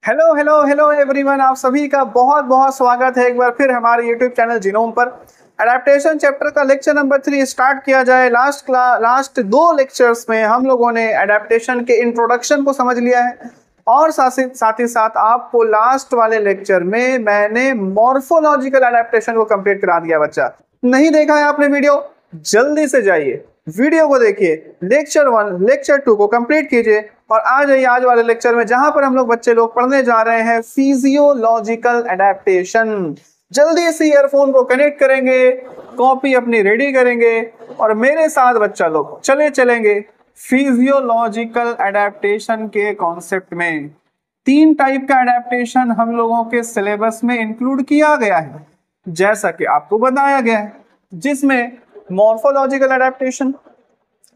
Hello hello hello everyone, आप सभी का बहुत बहुत स्वागत है एक बार फिर हमारे यूट्यूब चैनल जीनोम पर। एडेप्टेशन चैप्टर का लेक्चर नंबर 3 स्टार्ट किया जाए। लास्ट दो लेक्चर्स में हम लोगों ने एडेप्टेशन के इंट्रोडक्शन को समझ लिया है और साथ ही साथ आपको लास्ट वाले लेक्चर में मैंने मॉर्फोलॉजिकल एडेप्टेशन को कंप्लीट करा दिया। बच्चा नहीं देखा है आपने वीडियो, जल्दी से जाइए वीडियो को देखिए, लेक्चर 1 लेक्चर 2 को कंप्लीट कीजिए और आ जाइए आज वाले लेक्चर में जहां पर हम लोग बच्चे लोग पढ़ने जा रहे हैं फिजियोलॉजिकल एडेप्टेशन। जल्दी से ईयरफोन को कनेक्ट करेंगे, कॉपी अपनी रेडी करेंगे और मेरे साथ बच्चा लोग चलेंगे फिजियोलॉजिकल एडेप्टेशन के कॉन्सेप्ट में। 3 टाइप का एडेप्टेशन हम लोगों के सिलेबस में इंक्लूड किया गया है जैसा कि आपको बताया गया है, जिसमें morphological adaptation,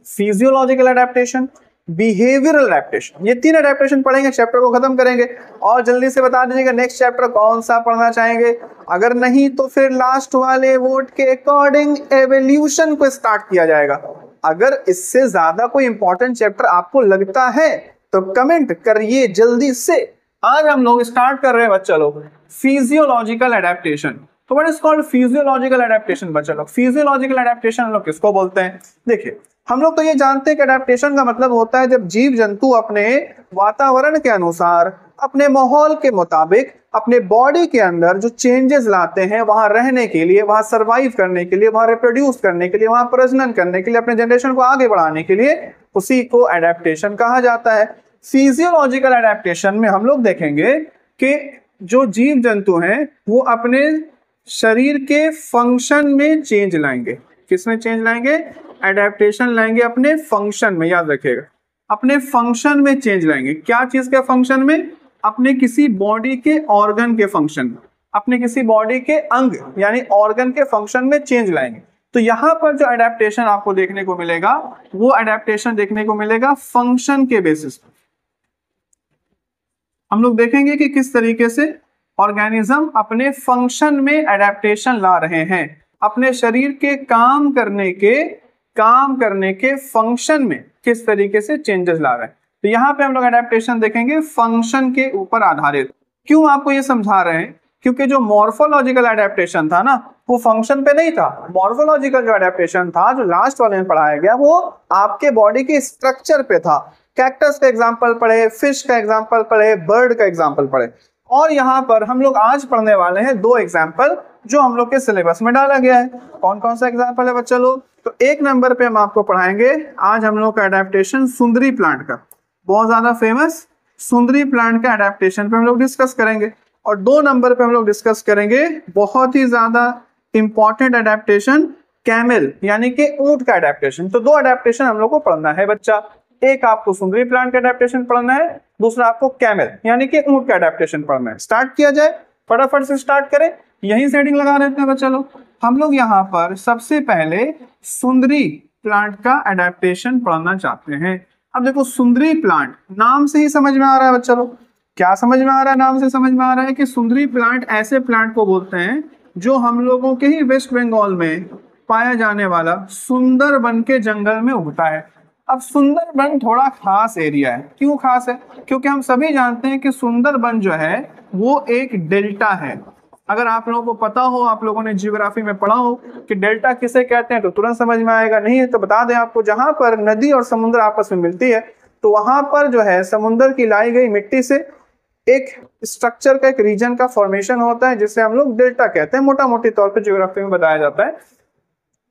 physiological adaptation, behavioural adaptation, ये 3 एडेप्टेशन पढ़ेंगे, चैप्टर को खत्म करेंगे। और जल्दी से बता दीजिएगा नेक्स्ट चैप्टर कौन सा पढ़ना चाहेंगे, अगर नहीं तो फिर लास्ट वाले वोट के अकॉर्डिंग एवोल्यूशन को स्टार्ट किया जाएगा। अगर इससे ज्यादा कोई इंपॉर्टेंट चैप्टर आपको लगता है तो कमेंट करिए जल्दी से। आज हम लोग स्टार्ट कर रहे हैं बच्चा लोग फिजियोलॉजिकल एडेप्टेशन। तो what is called physiological adaptation बच्चा लोग? फिजियोलॉजिकल एडेप्टेशन हम लोग किसको बोलते हैं? देखिए, हम लोग तो ये जानते हैं कि एडेप्टेशन का मतलब होता है जब जीव जंतु अपने वातावरण के अनुसार, अपने माहौल के मुताबिक, अपने बॉडी के अंदर जो चेंजेस लाते हैं वहां रहने के लिए, वहां सरवाइव करने के लिए, वहां रिप्रोड्यूस करने के लिए, वहां प्रजनन करने के लिए, अपने जनरेशन को आगे बढ़ाने के लिए, उसी को एडेप्टेशन कहा जाता है। फिजियोलॉजिकल एडेप्टेशन में हम लोग देखेंगे कि जो जीव जंतु हैं वो अपने शरीर के फंक्शन में चेंज लाएंगे। किसमें चेंज लाएंगे? एडेप्टेशन लाएंगे अपने फंक्शन में। याद रखिएगा, अपने फंक्शन में चेंज लाएंगे। क्या चीज के फंक्शन में? अपने किसी बॉडी के ऑर्गन के फंक्शन में, अपने किसी बॉडी के अंग यानी ऑर्गन के फंक्शन में चेंज लाएंगे। तो यहां पर जो एडेप्टेशन आपको देखने को मिलेगा वो एडेप्टेशन देखने को मिलेगा फंक्शन के बेसिस पर। हम लोग देखेंगे कि किस तरीके से ऑर्गेनिज्म अपने फंक्शन में एडेप्टेशन ला रहे हैं, अपने शरीर के काम करने के फंक्शन में किस तरीके से चेंजेस ला रहे हैं। तो यहाँ पे हम लोग एडेप्टेशन देखेंगे फंक्शन के ऊपर आधारित। क्यों आपको ये समझा रहे हैं? क्योंकि जो मॉर्फोलॉजिकल एडेप्टेशन था ना वो फंक्शन पे नहीं था। मॉर्फोलॉजिकल जो एडेप्टेशन था जो लास्ट वाले में पढ़ाया गया वो आपके बॉडी के स्ट्रक्चर पे था। कैक्टस का एग्जाम्पल पढ़े, फिश का एग्जाम्पल पढ़े, बर्ड का एग्जाम्पल पढ़े। और यहाँ पर हम लोग आज पढ़ने वाले हैं 2 एग्जाम्पल जो हम लोग के सिलेबस में डाला गया है। कौन कौन सा एग्जाम्पल है बच्चा लोग? तो 1 नंबर पे हम आपको पढ़ाएंगे आज हम लोग का एडेप्टेशन सुंदरी प्लांट का, बहुत ज्यादा फेमस सुंदरी प्लांट का एडेप्टेशन पे हम लोग डिस्कस करेंगे। और 2 नंबर पे हम लोग डिस्कस करेंगे बहुत ही ज्यादा इंपॉर्टेंट एडेप्टेशन कैमल यानी कि ऊंट का एडेप्टेशन। तो 2 एडेप्टेशन हम लोग को पढ़ना है बच्चा। एक आपको सुंदरी प्लांट का एडेप्टेशन पढ़ना है, दूसरा आपको कैमल यानी कि ऊंट का एडेप्टेशन पढ़ना है। स्टार्ट किया जाए, फटाफट से स्टार्ट करें। यहीं से हेडिंग लगा देते हैं बच्चा लोग। हम लोग यहाँ पर सबसे पहले सुंदरी प्लांट का एडेप्टेशन पढ़ना चाहते हैं। अब देखो, सुंदरी प्लांट नाम से ही समझ में आ रहा है बच्चा लोग। क्या समझ में आ रहा है? नाम से समझ में आ रहा है कि सुंदरी प्लांट ऐसे प्लांट को बोलते हैं जो हम लोगों के ही वेस्ट बंगाल में पाया जाने वाला सुंदरबन के जंगल में उगता है। अब सुंदरबन थोड़ा खास एरिया है। क्यों खास है? क्योंकि हम सभी जानते हैं कि सुंदरबन जो है वो एक डेल्टा है। अगर आप लोगों को पता हो, आप लोगों ने जियोग्राफी में पढ़ा हो कि डेल्टा किसे कहते हैं तो तुरंत समझ में आएगा। नहीं है तो बता दें आपको, जहां पर नदी और समुद्र आपस में मिलती है तो वहां पर जो है समुद्र की लाई गई मिट्टी से एक स्ट्रक्चर का, एक रीजन का फॉर्मेशन होता है जिसे हम लोग डेल्टा कहते हैं। मोटा मोटी तौर पर जियोग्राफी में बताया जाता है।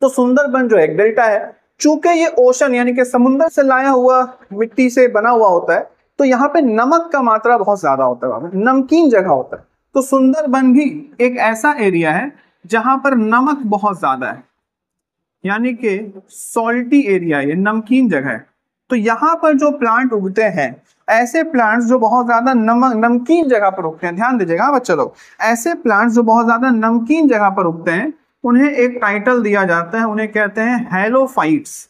तो सुंदरबन जो एक डेल्टा है, चूंकि ये ओशन यानी कि समुद्र से लाया हुआ मिट्टी से बना हुआ होता है तो यहाँ पे नमक का मात्रा बहुत ज्यादा होता है, नमकीन जगह होता है। तो सुंदरबन भी एक ऐसा एरिया है जहां पर नमक बहुत ज्यादा है, यानी कि सॉल्टी एरिया, ये नमकीन जगह है। तो यहाँ पर जो प्लांट उगते हैं, ऐसे प्लांट्स जो बहुत ज्यादा नमकीन जगह पर उगते हैं, ध्यान दीजिएगा बच्चे लोग, ऐसे प्लांट्स जो बहुत ज्यादा नमकीन जगह पर उगते हैं उन्हें एक टाइटल दिया जाता है, उन्हें कहते हैं हेलोफाइट्स।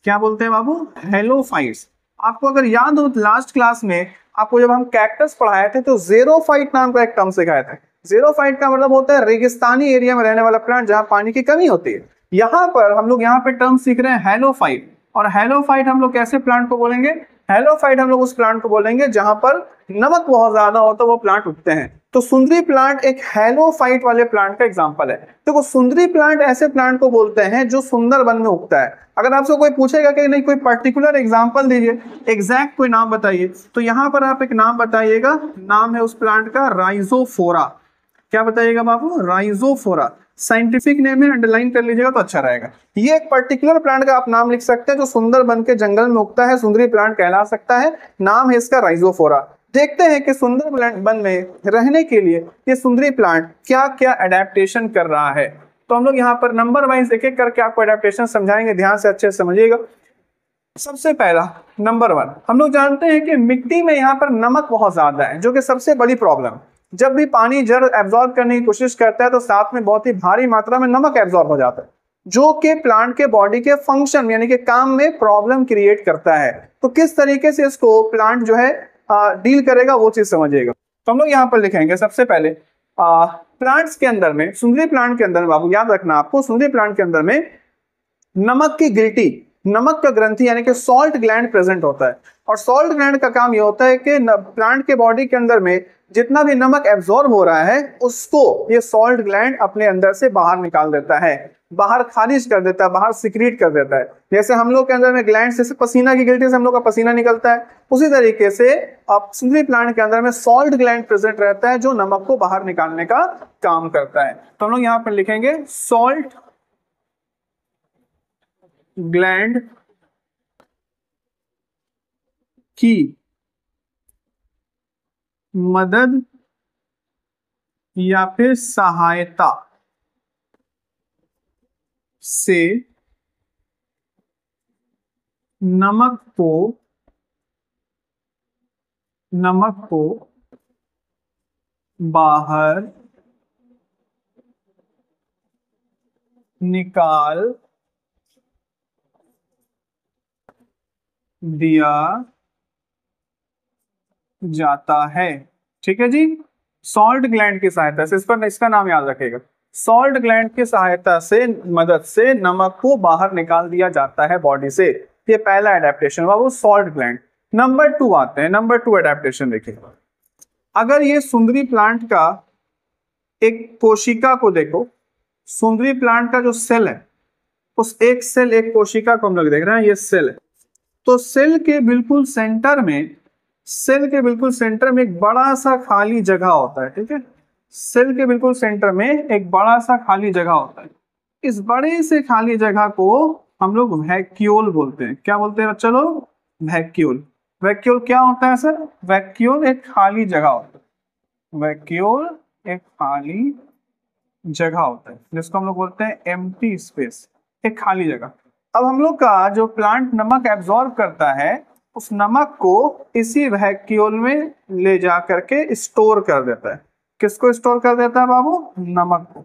क्या बोलते हैं बाबू? हेलोफाइट्स। आपको अगर याद हो लास्ट क्लास में आपको जब हम कैक्टस पढ़ाए थे तो ज़ेरोफाइट नाम का एक टर्म सिखाया था। ज़ेरोफाइट का मतलब होता है रेगिस्तानी एरिया में रहने वाला प्लांट जहां पानी की कमी होती है। यहाँ पर हम लोग यहाँ पे टर्म सीख रहे हैं हेलोफाइट। और हेलोफाइट हम लोग कैसे प्लांट को बोलेंगे? हेलोफाइट हम लोग उस प्लांट को बोलेंगे जहां पर नमक बहुत ज्यादा हो तो वो प्लांट उगते हैं। तो सुंदरी प्लांट एक हेलोफाइट वाले प्लांट का एग्जांपल है। देखो सुंदरी प्लांट ऐसे प्लांट को बोलते हैं जो सुंदरबन में उगता है। अगर आपसे कोई पूछेगा कि नहीं कोई पर्टिकुलर एग्जांपल दीजिए, एग्जैक्ट कोई नाम बताइए, तो यहां पर आप एक नाम बताइएगा, नाम है उस प्लांट का राइजोफोरा। क्या बताइएगा बाबू? राइजोफोरा। साइंटिफिक नेम है, अंडरलाइन कर लीजिएगा तो अच्छा रहेगा। ये एक पर्टिकुलर प्लांट का आप नाम लिख सकते हैं जो सुंदरबन के जंगल में उगता है, सुंदरी प्लांट कहला सकता है, नाम है इसका राइजोफोरा। देखते हैं कि सुंदरबन में रहने के लिए ये सुंदरी प्लांट क्या क्या एडेप्टेशन कर रहा है। तो हम लोग यहाँ पर नंबर वाइज एक एक करके आपको एडेप्टेशन समझाएंगे, ध्यान से अच्छे से समझिएगा। सबसे पहला नंबर 1, हम लोग जानते हैं कि मिट्टी में यहाँ पर नमक बहुत ज्यादा है, जो कि सबसे बड़ी प्रॉब्लम। जब भी पानी जड़ एब्जॉर्ब करने की कोशिश करता है तो साथ में बहुत ही भारी मात्रा में नमक एब्जॉर्ब हो जाता है, जो कि प्लांट के बॉडी के फंक्शन यानी कि काम में प्रॉब्लम क्रिएट करता है। तो किस तरीके से इसको प्लांट जो है डील करेगा वो चीज समझिएगा। तो हम लोग यहाँ पर लिखेंगे सबसे पहले प्लांट्स के अंदर में, सुंदरी प्लांट के अंदर में, बाबू याद रखना आपको, सुंदरी प्लांट के अंदर में नमक की गिल्टी, नमक का ग्रंथि यानी कि सॉल्ट ग्लैंड प्रेजेंट होता है। और सॉल्ट ग्लैंड का काम ये होता है कि प्लांट के बॉडी के अंदर में जितना भी नमक एब्जॉर्ब हो रहा है उसको ये सॉल्ट ग्लैंड अपने अंदर से बाहर निकाल देता है, बाहर खारिज कर देता है, बाहर सिक्रीट कर देता है। जैसे हम लोग के अंदर में ग्लैंड से पसीना की गिल्टी से हम लोग का पसीना निकलता है, उसी तरीके से अब सुंदरी प्लांट के अंदर में सॉल्ट ग्लैंड प्रेजेंट रहता है जो नमक को बाहर निकालने का काम करता है। तो हम लोग यहाँ पर लिखेंगे सॉल्ट ग्लैंड की मदद या फिर सहायता से नमक को बाहर निकाल दिया जाता है। ठीक है जी, सॉल्ट ग्लैंड की सहायता से, इस पर इसका नाम याद रखेगा, सॉल्ट ग्लैंड की सहायता से, मदद से नमक को बाहर निकाल दिया जाता है बॉडी से। ये पहला एडेप्टेशन हुआ, वो सॉल्ट ग्लैंड। नंबर 2 आते हैं, नंबर 2 एडेप्टेशन देखिए। अगर ये सुंदरी प्लांट का एक कोशिका को देखो, सुंदरी प्लांट का जो सेल है उस एक सेल, एक कोशिका को हम लोग देख रहे हैं, ये सेल है। तो सेल के बिल्कुल सेंटर में, सेल के बिल्कुल सेंटर में एक बड़ा सा खाली जगह होता है। ठीक है, सेल के बिल्कुल सेंटर में एक बड़ा सा खाली जगह होता है। इस बड़े से खाली जगह को हम लोग वैक्यूल बोलते हैं। क्या बोलते हैं बच्चा लोग? वैक्यूल। वैक्यूल क्या होता है सर? वैक्यूल एक खाली जगह होता है, वैक्यूल एक खाली जगह होता है जिसको हम लोग बोलते हैं एम्प्टी स्पेस, एक खाली जगह। अब हम लोग का जो प्लांट नमक एब्जॉर्ब करता है उस नमक को इसी वैक्यूल में ले जा करके स्टोर कर देता है। किसको स्टोर कर देता है बाबू? नमक को।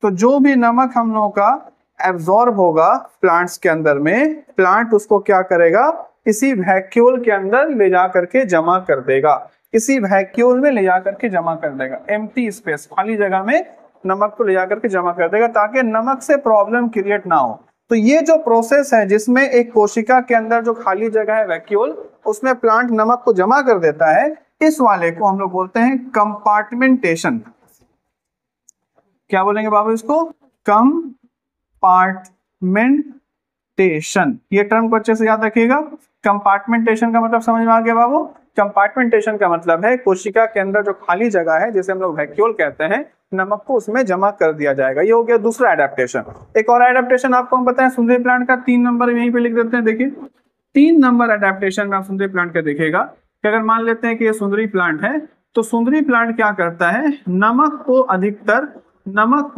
तो जो भी नमक हम लोगों का एब्जॉर्ब होगा प्लांट्स के अंदर में, प्लांट उसको क्या करेगा? इसी वैक्यूल के अंदर ले जा करके जमा कर देगा, इसी वैक्यूल में ले जा करके जमा कर देगा, एम्प्टी स्पेस, खाली जगह में नमक को ले जा करके जमा कर देगा ताकि नमक से प्रॉब्लम क्रिएट ना हो। तो ये जो प्रोसेस है जिसमें एक कोशिका के अंदर जो खाली जगह है वैक्यूल, उसमें प्लांट नमक को जमा कर देता है, इस वाले को हम लोग बोलते हैं कंपार्टमेंटेशन। क्या बोलेंगे बाबू इसको? कंपार्टमेंटेशन। ये टर्म को अच्छे से याद रखिएगा। कंपार्टमेंटेशन का मतलब समझ में आ गया बाबू? कंपार्टमेंटेशन का मतलब है कोशिका के अंदर जो खाली जगह है जिसे हम लोग वैक्यूल कहते हैं, नमक को उसमें जमा कर दिया जाएगा। ये हो गया दूसरा एडेप्टेशन। एक और एडेप्टेशन आपको हम बताएं सुंदरी प्लांट का, 3 नंबर यहीं पे लिख देते हैं। देखिए 3 नंबर एडेप्टेशन में आप सुंदरी प्लांट का देखिएगा कि अगर मान लेते हैं कि ये सुंदरी प्लांट है, तो सुंदरी प्लांट क्या करता है? नमक को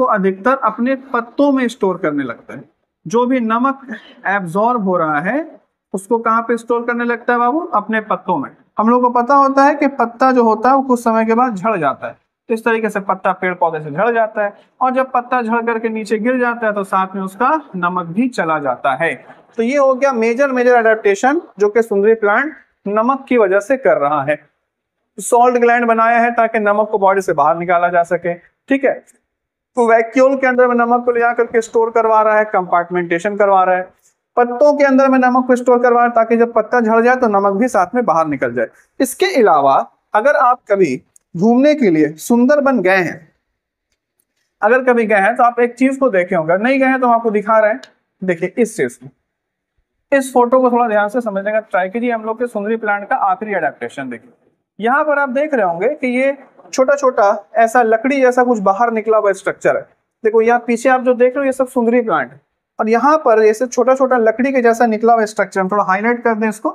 अधिकतर अपने पत्तों में स्टोर करने लगता है। जो भी नमक एब्जॉर्ब हो रहा है उसको कहाँ पे स्टोर करने लगता है बाबू? अपने पत्तों में। हम लोग को पता होता है कि पत्ता जो होता है वो कुछ समय के बाद झड़ जाता है। तो इस तरीके से पत्ता पेड़ पौधे से झड़ जाता है, और जब पत्ता झड़ करके नीचे गिर जाता है तो साथ में उसका नमक भी चला जाता है। तो ये हो गया मेजर एडेप्टेशन जो कि सुंदरी प्लांट नमक की वजह से कर रहा है। सॉल्ट ग्लैंड बनाया है ताकि नमक को बॉडी से बाहर निकाला जा सके। ठीक है, तो वैक्यूल के अंदर में नमक को ले जाकर के स्टोर करवा रहा है, कंपार्टमेंटेशन करवा रहा है। पत्तों के अंदर में नमक को स्टोर करवाएं ताकि जब पत्ता झड़ जाए तो नमक भी साथ में बाहर निकल जाए। इसके अलावा अगर आप कभी घूमने के लिए सुंदरबन गए हैं, अगर कभी गए हैं तो आप एक चीज को देखे होंगे, नहीं गए हैं तो हम आपको दिखा रहे हैं। देखिए इस चीज को, इस फोटो को थोड़ा ध्यान से समझने का ट्राई कीजिए। हम लोग के सुंदरी प्लांट का आखिरी अडेप्टेशन देखिए। यहाँ पर आप देख रहे होंगे कि ये छोटा छोटा ऐसा लकड़ी जैसा कुछ बाहर निकला हुआ स्ट्रक्चर है। देखो यहाँ पीछे आप जो देख रहे हो ये सब सुंदरी प्लांट है, और यहाँ पर ऐसे छोटा छोटा लकड़ी के जैसा निकला हुआ स्ट्रक्चर, हम थोड़ा हाईलाइट कर दें इसको।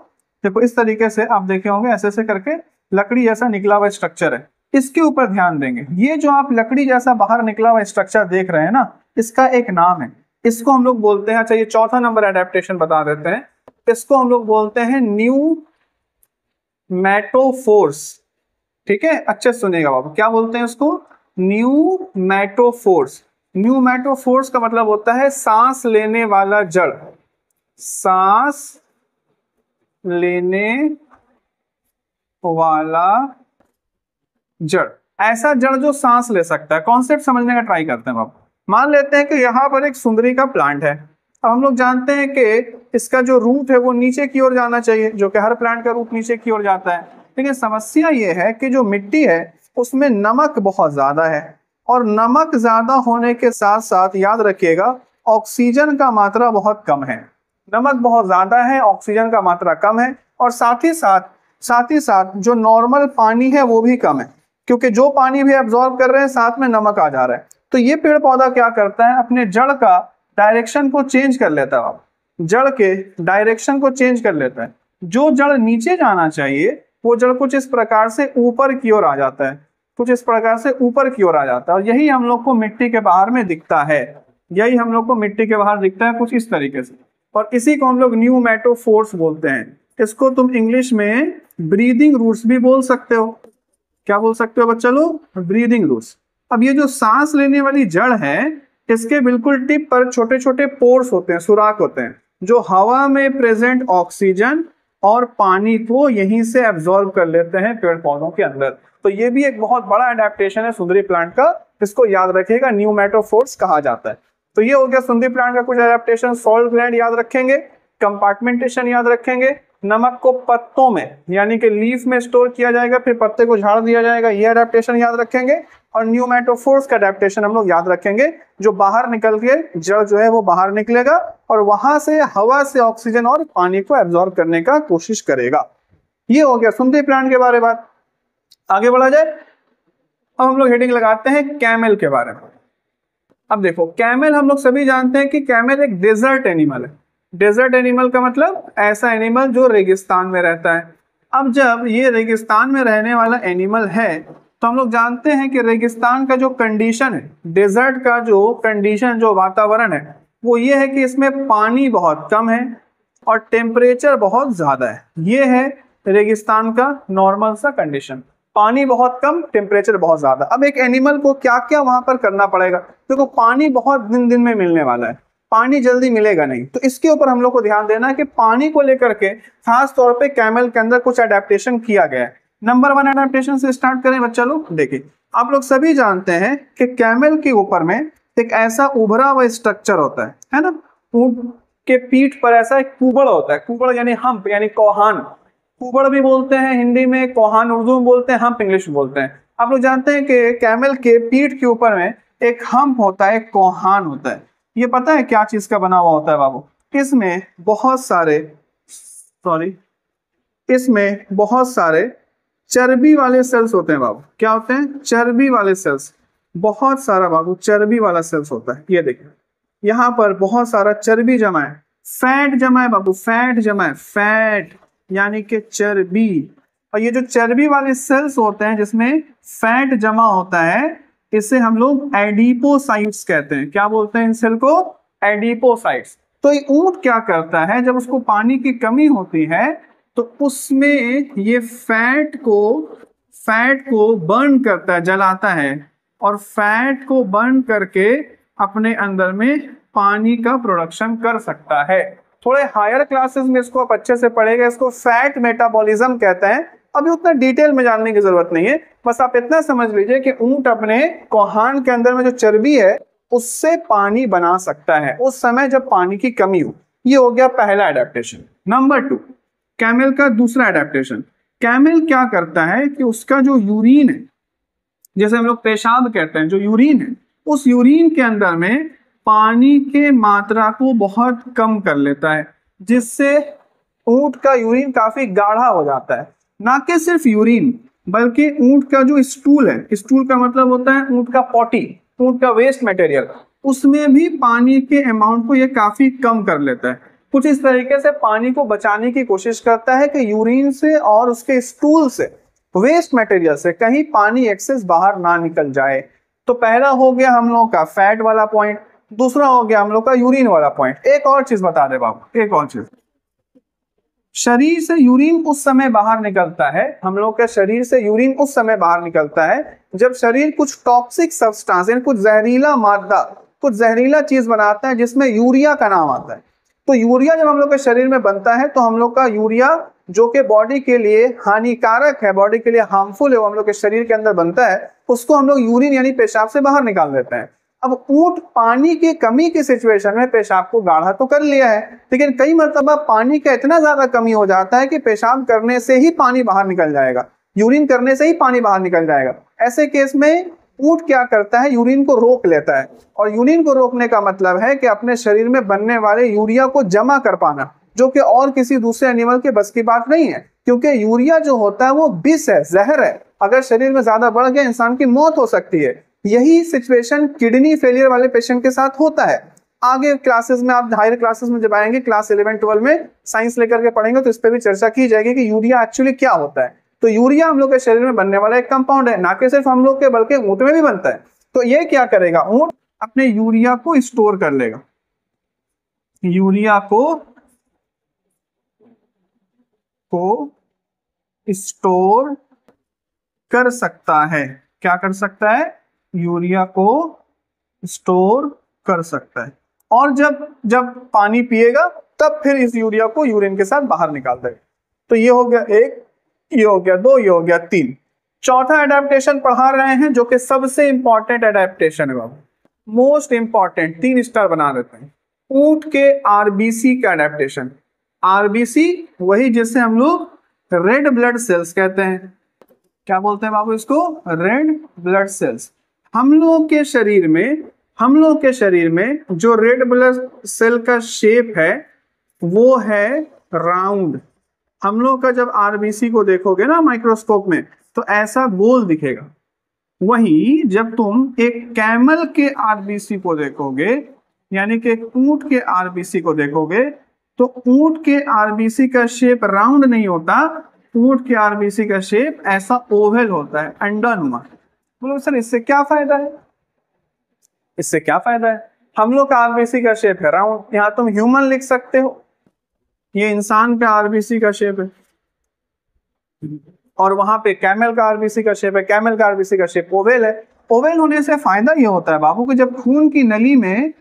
देखो इस तरीके से आप देखे होंगे ऐसे ऐसे करके लकड़ी जैसा निकला हुआ स्ट्रक्चर है। इसके ऊपर ध्यान देंगे, ये जो आप लकड़ी जैसा बाहर निकला हुआ स्ट्रक्चर देख रहे हैं ना, इसका एक नाम है। इसको हम लोग बोलते हैं, अच्छा ये चौथा नंबर एडेप्टेशन बता देते हैं, इसको हम लोग बोलते हैं न्यूमैटोफोर्स। ठीक है, अच्छे से सुनिएगा बाबू, क्या बोलते हैं इसको? न्यूमैटोफोर्स। न्यूमैटोफोर्स का मतलब होता है सांस लेने वाला जड़, सांस लेने वाला जड़, ऐसा जड़ जो सांस ले सकता है। कॉन्सेप्ट समझने का ट्राई करते हैं बाबू। मान लेते हैं कि यहाँ पर एक सुंदरी का प्लांट है। अब हम लोग जानते हैं कि इसका जो रूट है वो नीचे की ओर जाना चाहिए, जो कि हर प्लांट का रूट नीचे की ओर जाता है। लेकिन समस्या ये है कि जो मिट्टी है उसमें नमक बहुत ज्यादा है, और नमक ज्यादा होने के साथ साथ याद रखिएगा ऑक्सीजन का मात्रा बहुत कम है। नमक बहुत ज्यादा है, ऑक्सीजन का मात्रा कम है, और साथ ही साथ जो नॉर्मल पानी है वो भी कम है, क्योंकि जो पानी भी एब्जॉर्ब कर रहे हैं साथ में नमक आ जा रहा है। तो ये पेड़ पौधा क्या करता है, अपने जड़ का डायरेक्शन को चेंज कर लेता है। जड़ के डायरेक्शन को चेंज कर लेता है। जो जड़ नीचे जाना चाहिए वो जड़ कुछ इस प्रकार से ऊपर की ओर आ जाता है, कुछ इस प्रकार से ऊपर की ओर आ जाता है, और यही हम लोग को मिट्टी के बाहर में दिखता है। यही हम लोग को मिट्टी के बाहर दिखता है कुछ इस तरीके से, और इसी को हम लोग न्यूमैटोफोर्स बोलते हैं। इसको तुम इंग्लिश में ब्रीदिंग रूट्स भी बोल सकते हो। क्या बोल सकते हो बच्चा लोग? Breathing roots. अब ये जो सांस लेने वाली जड़ है, इसके बिल्कुल टिप पर छोटे छोटे पोर्स होते हैं, सुराख होते हैं, जो हवा में प्रेजेंट ऑक्सीजन और पानी को यहीं से एब्जॉर्ब कर लेते हैं पेड़ पौधों के अंदर। तो ये भी एक बहुत बड़ा एडेप्टेशन है सुंदरी प्लांट का, इसको याद रखिएगा, न्यूमैटोफोर्स कहा जाता है। तो ये हो गया सुंदरी प्लांट का कुछ एडेप्टेशन। सॉल्ट ग्लैंड याद रखेंगे, कंपार्टमेंटेशन याद रखेंगे, नमक को पत्तों में यानी कि लीफ में स्टोर किया जाएगा, फिर पत्ते को झाड़ दिया जाएगा, ये एडेप्टेशन याद रखेंगे। और न्यूमैटोफोर्स का एडेप्टेशन हम लोग याद रखेंगे, जो बाहर निकल के जड़ जो है वो बाहर निकलेगा और वहां से हवा से ऑक्सीजन और पानी को एब्जॉर्ब करने का कोशिश करेगा। ये हो गया सुंदरी प्लांट के बारे में बात। आगे बढ़ा जाए, अब हम लोग हेडिंग लगाते हैं कैमल के बारे में। अब देखो कैमल, हम लोग सभी जानते हैं कि कैमल एक डेजर्ट एनिमल है। डेजर्ट एनिमल का मतलब ऐसा एनिमल जो रेगिस्तान में रहता है। अब जब ये रेगिस्तान में रहने वाला एनिमल है तो हम लोग जानते हैं कि रेगिस्तान का जो कंडीशन है, डेजर्ट का जो कंडीशन, जो वातावरण है, वो ये है कि इसमें पानी बहुत कम है और टेम्परेचर बहुत ज्यादा है। ये है रेगिस्तान का नॉर्मल सा कंडीशन, पानी बहुत कम, टेम्परेचर बहुत ज्यादा। अब एक एनिमल को क्या क्या वहां पर करना पड़ेगा? देखो पानी बहुत दिन दिन में मिलने वाला है, पानी जल्दी मिलेगा नहीं, तो इसके ऊपर हम लोग को ध्यान देना है कि पानी को लेकर के खास तौर पे कैमल के अंदर कुछ अडेप्टेशन किया गया है। नंबर 1 अडेप्टेशन से स्टार्ट करें बच्चा लोग। देखिए आप लोग सभी जानते हैं कि कैमल के ऊपर में एक ऐसा उभरा हुआ स्ट्रक्चर होता है ना, ऊंट के पीठ पर ऐसा एक कुबड़ होता है। कुबड़ यानी हम्प, यानी कोहान, कुबड़ भी बोलते हैं हिंदी में, कोहान उर्दू में बोलते हैं, हम्प इंग्लिश में बोलते हैं। आप लोग जानते हैं कि कैमल के पीठ के ऊपर में एक हम्प होता है, एक कोहान होता है। ये पता है क्या चीज का बना हुआ होता है बाबू? इसमें बहुत सारे चर्बी वाले सेल्स होते हैं बाबू। क्या होते हैं? चर्बी वाले सेल्स, बहुत सारा बाबू चर्बी वाला सेल्स होता है। ये देखिए यहाँ पर बहुत सारा चर्बी जमा है, फैट जमा है बाबू, फैट जमा है, फैट यानी कि चर्बी। और ये जो चर्बी वाले सेल्स होते हैं जिसमें फैट जमा होता है, इसे हम लोग एडिपोसाइट्स कहते हैं। क्या बोलते हैं इन सेल को? एडिपोसाइट्स। तो ये ऊंट क्या करता है, जब उसको पानी की कमी होती है तो उसमें ये फैट को बर्न करता है, जलाता है, और फैट को बर्न करके अपने अंदर में पानी का प्रोडक्शन कर सकता है। थोड़े हायर क्लासेस में इसको आप अच्छे से पढ़ेगा, इसको फैट मेटाबॉलिज्म कहते हैं। अभी उतना डिटेल में जानने की जरूरत नहीं है, बस आप इतना समझ लीजिए कि ऊंट अपने कोहान के अंदर में जो चर्बी है उससे पानी बना सकता है उस समय जब पानी की कमी हो। ये हो गया पहला एडेप्टेशन। नंबर 2, कैमल का दूसरा एडेप्टेशन। कैमल क्या करता है कि उसका जो यूरिन है, जैसे हम लोग पेशाब कहते हैं, जो यूरिन है, उस यूरिन के अंदर में पानी के मात्रा को बहुत कम कर लेता है, जिससे ऊंट का यूरिन काफी गाढ़ा हो जाता है। ना कि सिर्फ यूरिन, बल्कि ऊंट का जो स्टूल है, स्टूल का मतलब होता है ऊंट का पॉटी, ऊंट का वेस्ट मटेरियल, उसमें भी पानी के अमाउंट को ये काफी कम कर लेता है। कुछ इस तरीके से पानी को बचाने की कोशिश करता है कि यूरिन से और उसके स्टूल से, वेस्ट मटेरियल से कहीं पानी एक्सेस बाहर ना निकल जाए। तो पहला हो गया हम लोग का फैट वाला पॉइंट, दूसरा हो गया हम लोग का यूरिन वाला पॉइंट। एक और चीज बता दे बाबू, एक और चीज, शरीर से यूरिन उस समय बाहर निकलता है, हम लोग के शरीर से यूरिन उस समय बाहर निकलता है जब शरीर कुछ टॉक्सिक सब्सटेंस, कुछ जहरीला मादा, कुछ जहरीला चीज बनाता है जिसमें यूरिया का नाम आता है। तो यूरिया जब हम लोग के शरीर में बनता है तो हम लोग का यूरिया जो कि बॉडी के लिए हानिकारक है, बॉडी के लिए हार्मफुल है, वो हम लोग के शरीर के अंदर बनता है, उसको हम लोग यूरिन यानी पेशाब से बाहर निकाल देते हैं। अब ऊंट पानी की कमी की सिचुएशन में पेशाब को गाढ़ा तो कर लिया है, लेकिन कई मरतबा पानी का इतना ज्यादा कमी हो जाता है कि पेशाब करने से ही पानी बाहर निकल जाएगा, यूरिन करने से ही पानी बाहर निकल जाएगा। ऐसे केस में ऊंट क्या करता है, यूरिन को रोक लेता है। और यूरिन को रोकने का मतलब है कि अपने शरीर में बनने वाले यूरिया को जमा कर पाना, जो कि और किसी दूसरे एनिमल के बस की बात नहीं है, क्योंकि यूरिया जो होता है वो विष है, जहर है। अगर शरीर में ज्यादा बढ़ गया इंसान की मौत हो सकती है। यही सिचुएशन किडनी फेलियर वाले पेशेंट के साथ होता है। आगे क्लासेस में, आप हायर क्लासेस में जब आएंगे, क्लास 11-12 में साइंस लेकर के पढ़ेंगे, तो इस पर भी चर्चा की जाएगी कि यूरिया एक्चुअली क्या होता है। तो यूरिया हम लोग के शरीर में बनने वाला एक कंपाउंड है, ना कि सिर्फ हम लोग के बल्कि ऊंट में भी बनता है। तो ये क्या करेगा, ऊंट अपने यूरिया को स्टोर कर लेगा, यूरिया को स्टोर कर सकता है। क्या कर सकता है, यूरिया को स्टोर कर सकता है। और जब जब पानी पिएगा तब फिर इस यूरिया को यूरिन के साथ बाहर निकाल देगा। तो ये हो गया एक, ये हो गया दो, ये हो गया तीन। चौथा एडेप्टेशन पढ़ा रहे हैं जो कि सबसे इंपॉर्टेंट एडेप्टेशन है बाबू, मोस्ट इंपॉर्टेंट, 3 स्टार बना देते हैं। ऊंट के आरबीसी का एडेप्टेशन। आरबीसी वही जिससे हम लोग रेड ब्लड सेल्स कहते हैं। क्या बोलते हैं बाबू इसको, रेड ब्लड सेल्स। हम लोग के शरीर में जो रेड ब्लड सेल का शेप है वो है राउंड। हम लोग का जब आरबीसी को देखोगे ना माइक्रोस्कोप में तो ऐसा गोल दिखेगा। वहीं जब तुम एक कैमल के आरबीसी को देखोगे, यानी कि ऊंट के आरबीसी को देखोगे, तो ऊंट के आरबीसी का शेप राउंड नहीं होता, ऊंट के आरबीसी का शेप ऐसा ओवल होता है, अंडानुमा। बोलो सर इससे क्या फायदा है, इससे क्या फायदा है? हम लोग का आरबीसी का शेप है राउंड, यहाँ तुम ह्यूमन लिख सकते हो, ये इंसान का आरबीसी का शेप है, और वहां पे कैमल का आरबीसी का शेप है, कैमल का आरबीसी का शेप ओवेल है। ओवेल होने से फायदा ये होता है बाबू कि जब खून की नली में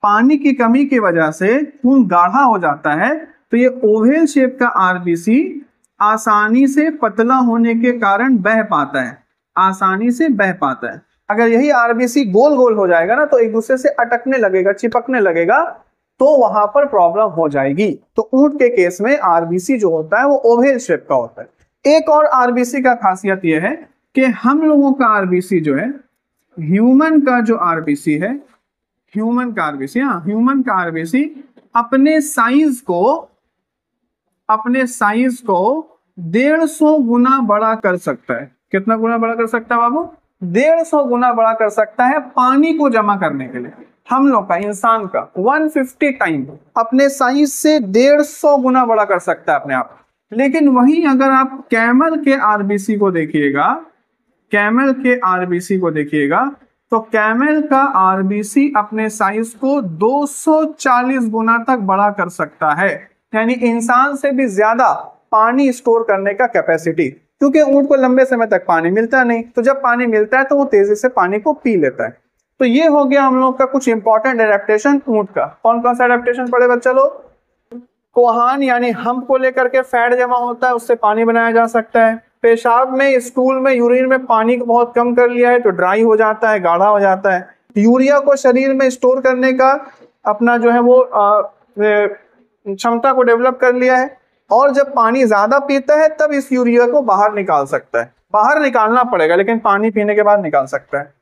पानी की कमी की वजह से खून गाढ़ा हो जाता है तो ये ओवेल शेप का आरबीसी आसानी से पतला होने के कारण बह पाता है, आसानी से बह पाता है। अगर यही आरबीसी गोल गोल हो जाएगा ना तो एक दूसरे से अटकने लगेगा, चिपकने लगेगा, तो वहां पर प्रॉब्लम हो जाएगी। तो ऊंट के केस में आरबीसी जो होता है वो ओवेल शेप का होता है। एक और आरबीसी का खासियत यह है कि हम लोगों का आरबीसी जो है, ह्यूमन का जो आरबीसी है, ह्यूमन का आरबीसी, हाँ ह्यूमन का आरबीसी अपने साइज को 150 गुना बड़ा कर सकता है। कितना गुना बड़ा कर सकता है बाबू? 150 गुना बड़ा कर सकता है पानी को जमा करने के लिए। हम लोग का, इंसान का 150 टाइम अपने साइज से 150 गुना बड़ा कर सकता है अपने आप। लेकिन वहीं अगर आप कैमल के आरबीसी को देखिएगा, कैमल के आरबीसी को देखिएगा, तो कैमल का आरबीसी अपने साइज को 240 गुना तक बड़ा कर सकता है, यानी इंसान से भी ज्यादा पानी स्टोर करने का कैपेसिटी। क्योंकि ऊंट को लंबे समय तक पानी मिलता नहीं, तो जब पानी मिलता है तो वो तेजी से पानी को पी लेता है। तो ये हो गया हम लोग का कुछ इंपॉर्टेंट एडेप्टेशन ऊंट का। कौन कौन सा एडेप्टेशन पढ़े बच्चा लोग? कोहान यानी हम्प को लेकर के फैट जमा होता है, उससे पानी बनाया जा सकता है। पेशाब में, स्टूल में, यूरिन में पानी को बहुत कम कर लिया है तो ड्राई हो जाता है, गाढ़ा हो जाता है। यूरिया को शरीर में स्टोर करने का अपना जो है वो क्षमता को डेवलप कर लिया है, और जब पानी ज्यादा पीता है तब इस यूरिया को बाहर निकाल सकता है। बाहर निकालना पड़ेगा, लेकिन पानी पीने के बाद निकाल सकता है।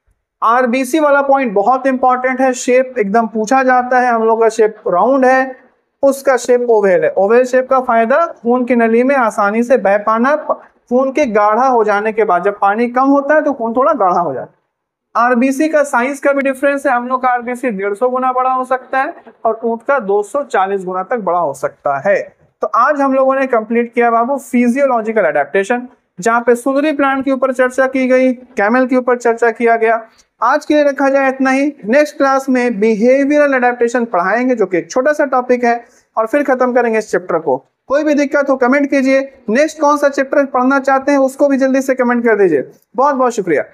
आरबीसी वाला पॉइंट बहुत इंपॉर्टेंट है। शेप एकदम पूछा जाता है, हम लोग का शेप राउंड है, उसका शेप ओवेल है। ओवेल शेप का फायदा खून की नली में आसानी से बह पाना, खून के गाढ़ा हो जाने के बाद, जब पानी कम होता है तो खून थोड़ा गाढ़ा हो जाता है। आरबीसी का साइज का भी डिफरेंस है, हम लोग का आरबीसी 150 गुना बड़ा हो सकता है और ऊंट का 240 गुना तक बड़ा हो सकता है। तो आज हम लोगों ने कंप्लीट किया बाबू फिजियोलॉजिकल एडेप्टेशन, जहाँ पे सुंदरी प्लांट के ऊपर चर्चा की गई, कैमल के ऊपर चर्चा किया गया। आज के लिए रखा जाए इतना ही। नेक्स्ट क्लास में बिहेवियरल एडेप्टेशन पढ़ाएंगे, जो कि एक छोटा सा टॉपिक है, और फिर खत्म करेंगे इस चैप्टर को। कोई भी दिक्कत हो कमेंट कीजिए। नेक्स्ट कौन सा चैप्टर पढ़ना चाहते हैं उसको भी जल्दी से कमेंट कर दीजिए। बहुत बहुत शुक्रिया।